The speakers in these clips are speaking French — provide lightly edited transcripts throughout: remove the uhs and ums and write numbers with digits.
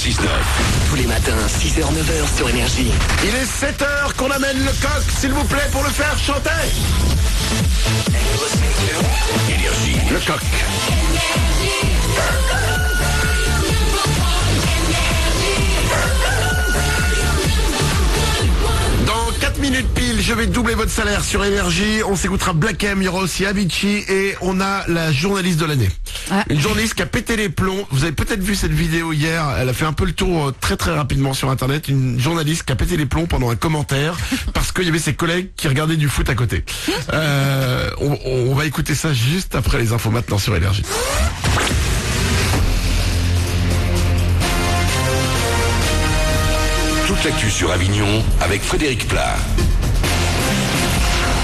6-9. Tous les matins, 6h, 9h sur Énergie. Il est 7h qu'on amène le coq, s'il vous plaît, pour le faire chanter. Énergie. Le coq. Dans 4 minutes pile, je vais doubler votre salaire sur Énergie. On s'écoutera Black M, il y aura aussi Avicii et on a la journaliste de l'année. Ouais. Une journaliste qui a pété les plombs. Vous avez peut-être vu cette vidéo hier. Elle a fait un peu le tour très très rapidement sur Internet. Une journaliste qui a pété les plombs pendant un commentaire parce qu'il y avait ses collègues qui regardaient du foot à côté. On va écouter ça juste après les infos maintenant sur Énergie. Toute l'actu sur Avignon avec Frédéric Plat.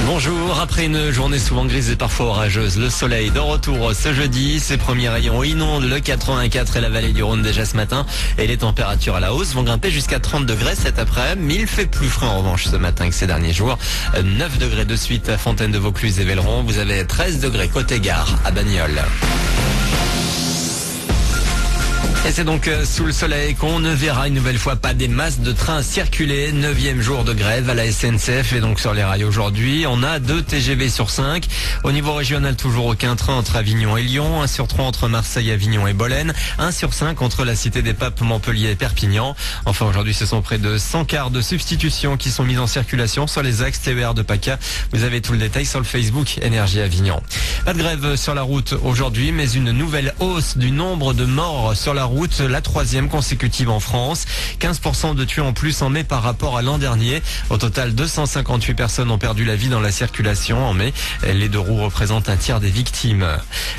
Bonjour, après une journée souvent grise et parfois orageuse, le soleil de retour ce jeudi. Ses premiers rayons inondent le 84 et la vallée du Rhône déjà ce matin. Et les températures à la hausse vont grimper jusqu'à 30 degrés cet après-midi. Mais il fait plus frais en revanche ce matin que ces derniers jours. 9 degrés de suite à Fontaine-de-Vaucluse et Velleron. Vous avez 13 degrés côté gare à Bagnoles. Et c'est donc sous le soleil qu'on ne verra une nouvelle fois pas des masses de trains circuler. 9e jour de grève à la SNCF et donc sur les rails aujourd'hui. On a 2 TGV sur 5. Au niveau régional, toujours aucun train entre Avignon et Lyon. 1 sur 3 entre Marseille, Avignon et Bolène. 1 sur 5 entre la Cité des Papes, Montpellier et Perpignan. Enfin, aujourd'hui, ce sont près de 100 cars de substitution qui sont mis en circulation sur les axes TER de PACA. Vous avez tout le détail sur le Facebook Énergie Avignon. Pas de grève sur la route aujourd'hui, mais une nouvelle hausse du nombre de morts sur la route. La 3e consécutive en France. 15% de tués en plus en mai par rapport à l'an dernier. Au total, 258 personnes ont perdu la vie dans la circulation en mai. Les 2 roues représentent un tiers des victimes.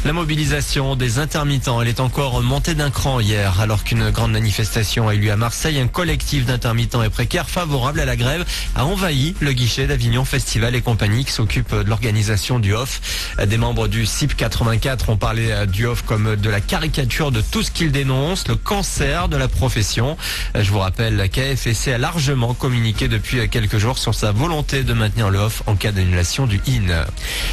La mobilisation des intermittents, elle est encore montée d'un cran hier. Alors qu'une grande manifestation a eu lieu à Marseille, un collectif d'intermittents et précaires favorables à la grève a envahi le guichet d'Avignon Festival et compagnie qui s'occupe de l'organisation du OFF. Des membres du CIP 84 ont parlé du OFF comme de la caricature de tout ce qu'ils dénoncent, le cancer de la profession. Je vous rappelle qu'AFSC a largement communiqué depuis quelques jours sur sa volonté de maintenir le off en cas d'annulation du IN.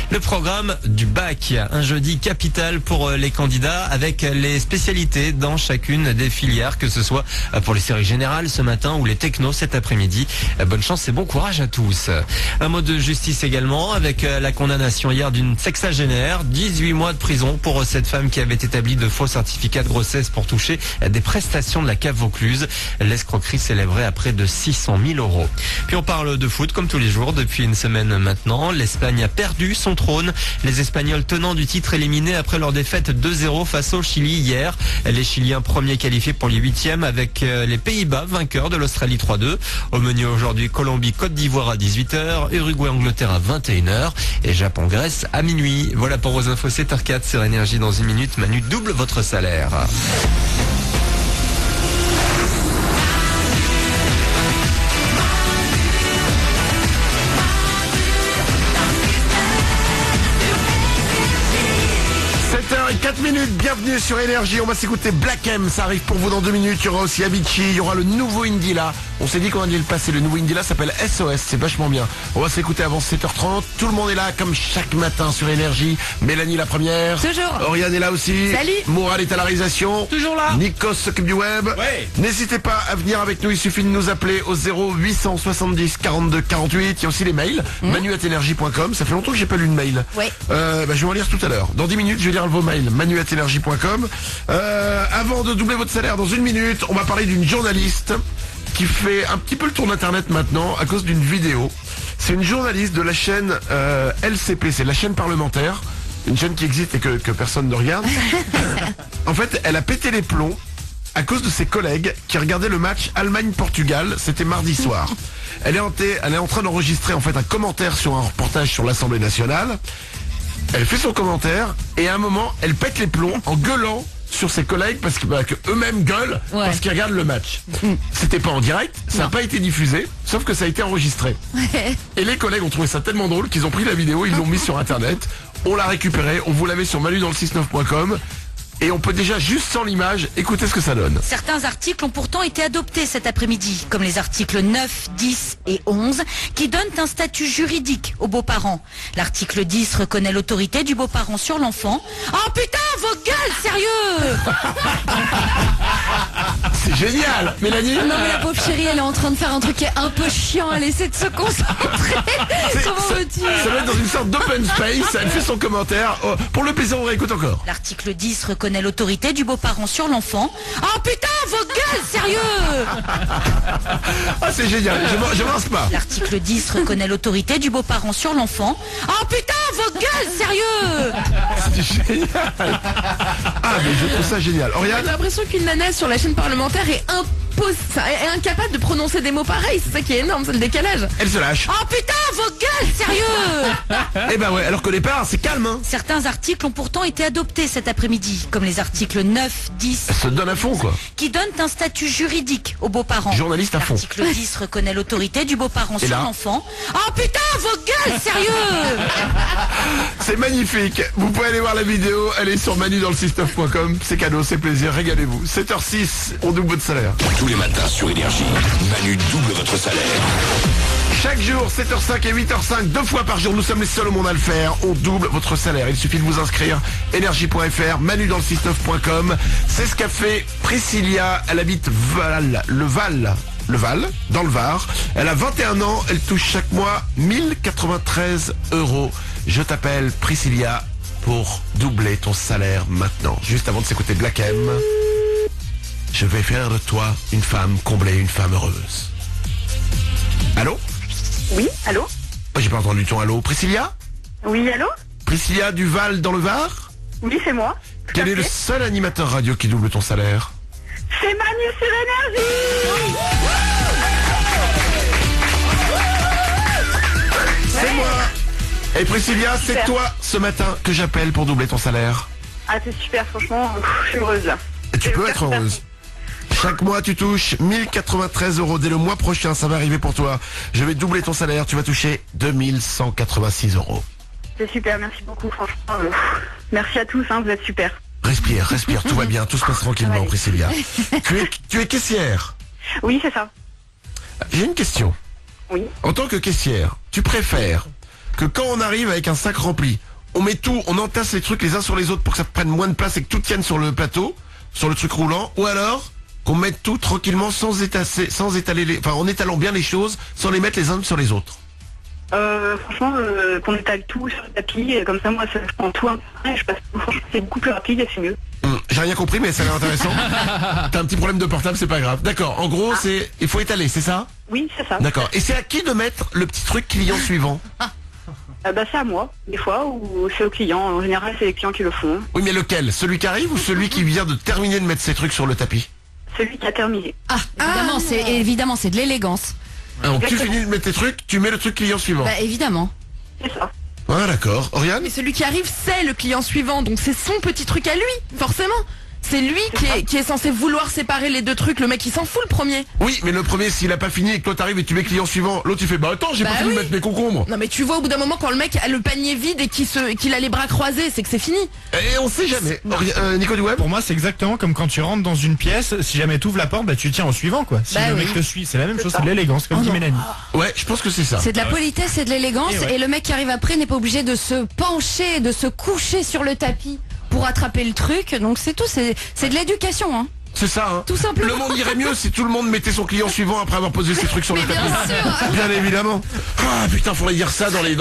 Le programme du bac, un jeudi capital pour les candidats avec les spécialités dans chacune des filières, que ce soit pour les séries générales ce matin ou les technos cet après-midi. Bonne chance et bon courage à tous. Un mot de justice également avec la condamnation hier d'une sexagénaire, 18 mois de prison pour cette femme qui avait établi de faux certificats de grossesse pour toucher des prestations de la cave Vaucluse. L'escroquerie s'élèverait à près de 600 000 €. Puis on parle de foot comme tous les jours depuis une semaine maintenant. L'Espagne a perdu son trône. Les Espagnols tenants du titre éliminés après leur défaite 2-0 face au Chili hier. Les Chiliens premiers qualifiés pour les 8e avec les Pays-Bas vainqueurs de l'Australie 3-2. Au menu aujourd'hui, Colombie-Côte d'Ivoire à 18h, Uruguay-Angleterre à 21h et Japon-Grèce à minuit. Voilà pour vos infos 7h04 sur Énergie. Dans une minute, Manu double votre salaire. Et 4 minutes, bienvenue sur Énergie. On va s'écouter Black M, ça arrive pour vous dans 2 minutes. Il y aura aussi Avicii, il y aura le nouveau Indila. On s'est dit qu'on allait le passer. Le nouveau Indila s'appelle SOS, c'est vachement bien. On va s'écouter avant 7h30. Tout le monde est là comme chaque matin sur Énergie. Mélanie la première. Toujours. Oriane est là aussi. Salut. Mourad est à la réalisation. Toujours là. Nikos s'occupe du web. Ouais. N'hésitez pas à venir avec nous, il suffit de nous appeler au 0870 42 48. Il y a aussi les mails, manu@energie.com. Ça fait longtemps que j'ai pas lu de mail. Ouais. Je vais en lire tout à l'heure. Dans 10 minutes, je vais lire vos mails, manu@energie.com. Avant de doubler votre salaire dans 1 minute, on va parler d'une journaliste qui fait un petit peu le tour d'internet maintenant à cause d'une vidéo. C'est une journaliste de la chaîne LCP, c'est la chaîne parlementaire, une chaîne qui existe et que personne ne regarde. En fait, elle a pété les plombs à cause de ses collègues qui regardaient le match Allemagne-Portugal, c'était mardi soir. Elle est en train d'enregistrer en fait un commentaire sur un reportage sur l'Assemblée nationale. Elle fait son commentaire et à un moment, elle pète les plombs en gueulant sur ses collègues parce que, que eux-mêmes gueulent parce qu'ils regardent le match. C'était pas en direct, ça n'a pas été diffusé, sauf que ça a été enregistré. Et les collègues ont trouvé ça tellement drôle qu'ils ont pris la vidéo, ils l'ont mise sur internet, on l'a récupérée, on vous la met sur manudansle69.com. Et on peut déjà, juste sans l'image, écouter ce que ça donne. Certains articles ont pourtant été adoptés cet après-midi, comme les articles 9, 10 et 11, qui donnent un statut juridique aux beaux-parents. L'article 10 reconnaît l'autorité du beau-parent sur l'enfant. Oh putain, vos gueules, sérieux! C'est génial. Mélanie? Non mais la pauvre chérie, elle est en train de faire un truc qui est un peu chiant, elle essaie de se concentrer. Comment veux-tu? Ça va être dans une sorte d'open space. Elle fait son commentaire. Oh, pour le plaisir, on réécoute encore. L'article 10 reconnaît l'autorité du beau-parent sur l'enfant. Oh putain, vos gueules, sérieux! Ah, c'est génial. Je lance pas. L'article 10 reconnaît l'autorité du beau-parent sur l'enfant. Oh putain, vos gueules, sérieux! C'est génial. Ah, mais je trouve ça génial. J'ai Oriane? l'impression qu'une nana sur la chaîne parlementaire est incapable de prononcer des mots pareils. C'est ça qui est énorme, c'est le décalage. Elle se lâche. Oh putain, vos gueules, sérieux! Eh ben ouais, alors qu'au départ, c'est calme, hein. Certains articles ont pourtant été adoptés cet après-midi, comme les articles 9, 10, Elle se donne à fond, quoi. qui donnent un statut juridique aux beaux-parents. Journaliste à fond. L'article 10 reconnaît l'autorité du beau-parent Et sur là l'enfant. Oh putain, vos gueules, sérieux! C'est magnifique. Vous pouvez aller voir la vidéo. Elle est sur manudansle69.com. C'est cadeau, c'est plaisir. Régalez-vous. 7h06, on double votre salaire. Tous les matins sur Énergie, Manu double votre salaire. Chaque jour, 7h05 et 8h05, 2 fois par jour, nous sommes les seuls au monde à le faire. On double votre salaire. Il suffit de vous inscrire. Énergie.fr, manudansle69.com. C'est ce qu'a fait Priscilla. Elle habite le Val, dans le Var. Elle a 21 ans. Elle touche chaque mois 1093 €. Je t'appelle Priscilla pour doubler ton salaire maintenant. Juste avant de s'écouter Black M. Je vais faire de toi une femme comblée, une femme heureuse. Allô? Oui, allô? Oh, j'ai pas entendu ton allô. Priscilla? Oui, allô? Priscilla du Val dans le Var? Oui, c'est moi. Tout Quel à est le fait. seul animateur radio qui double ton salaire? C'est Manu sur Énergie! C'est moi. Et Priscilla, c'est Super. toi ce matin que j'appelle pour doubler ton salaire. Ah, c'est super, franchement, je suis heureuse là. Et tu C'est peux super, être super. heureuse. Chaque mois, tu touches 1093 € dès le mois prochain. Ça va arriver pour toi. Je vais doubler ton salaire. Tu vas toucher 2186 €. C'est super, merci beaucoup, franchement. Merci à tous, hein, vous êtes super. Respire, respire. Tout va bien. Tout se passe tranquillement, Ouais. Priscilla. Tu es caissière. Oui, c'est ça. J'ai une question. Oui. En tant que caissière, tu préfères que quand on arrive avec un sac rempli, on met tout, on entasse les trucs les uns sur les autres pour que ça prenne moins de place et que tout tienne sur le plateau, sur le truc roulant, ou alors qu'on mette tout tranquillement sans étaler en étalant bien les choses, sans les mettre les uns sur les autres? Franchement, qu'on étale tout sur le tapis, et comme ça, moi, je prends tout un peu et je passe tout. Franchement, c'est beaucoup plus rapide et c'est mieux. J'ai rien compris, mais ça a l'air intéressant. T'as un petit problème de portable, c'est pas grave. D'accord, en gros, il faut étaler, c'est ça? Oui, c'est ça. D'accord. Et c'est à qui de mettre le petit truc client suivant? C'est à moi, des fois, ou c'est aux clients. En général, c'est les clients qui le font. Oui, mais lequel? Celui qui arrive ou celui qui vient de terminer de mettre ses trucs sur le tapis? Celui qui a terminé. Ah, évidemment, c'est de l'élégance. Donc tu Exactement. finis de mettre tes trucs, tu mets le truc client suivant. Bah évidemment. C'est ça. Ah d'accord. Oriane? Mais celui qui arrive, c'est le client suivant, donc c'est son petit truc à lui, forcément. C'est lui qui est censé vouloir séparer les deux trucs. Le mec, il s'en fout le premier. Oui, mais le premier, s'il a pas fini et que toi t'arrives et tu mets client suivant, l'autre il fait bah attends, j'ai Bah pas fini oui. de mettre mes concombres. Non mais tu vois au bout d'un moment quand le mec a le panier vide et qu'il a les bras croisés, c'est que c'est fini. Et on sait jamais. Nico Duweb? Pour moi, c'est exactement comme quand tu rentres dans une pièce, si jamais tu ouvres la porte, bah tu tiens au suivant quoi. Si Bah le oui. mec te suit, c'est la même chose, c'est de l'élégance, comme dit Mélanie. Ouais, je pense que c'est ça. C'est de la politesse et de l'élégance, Et ouais. et le mec qui arrive après n'est pas obligé de se pencher, de se coucher sur le tapis pour attraper le truc. Donc c'est tout, c'est de l'éducation, hein. C'est ça, hein. Tout simplement. Le monde irait mieux si tout le monde mettait son client suivant après avoir posé ses trucs sur le tapis. Bien évidemment. Ah putain, faudrait dire ça dans les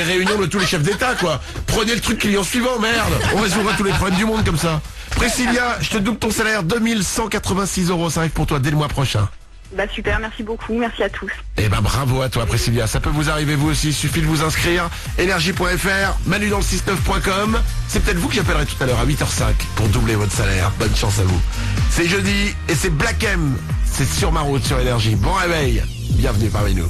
réunions de tous les chefs d'État, quoi. Prenez le truc client suivant, merde. On résoudra tous les problèmes du monde comme ça. Priscilla, je te double ton salaire, 2186 €. Ça arrive pour toi dès le mois prochain. Bah super, merci beaucoup, merci à tous. Eh ben bravo à toi Priscilla, ça peut vous arriver vous aussi, il suffit de vous inscrire, énergie.fr, manudansle69.com. C'est peut-être vous que j'appellerai tout à l'heure à 8h05 pour doubler votre salaire, bonne chance à vous. C'est jeudi et c'est Black M, c'est sur ma route sur Énergie, bon réveil, bienvenue parmi nous.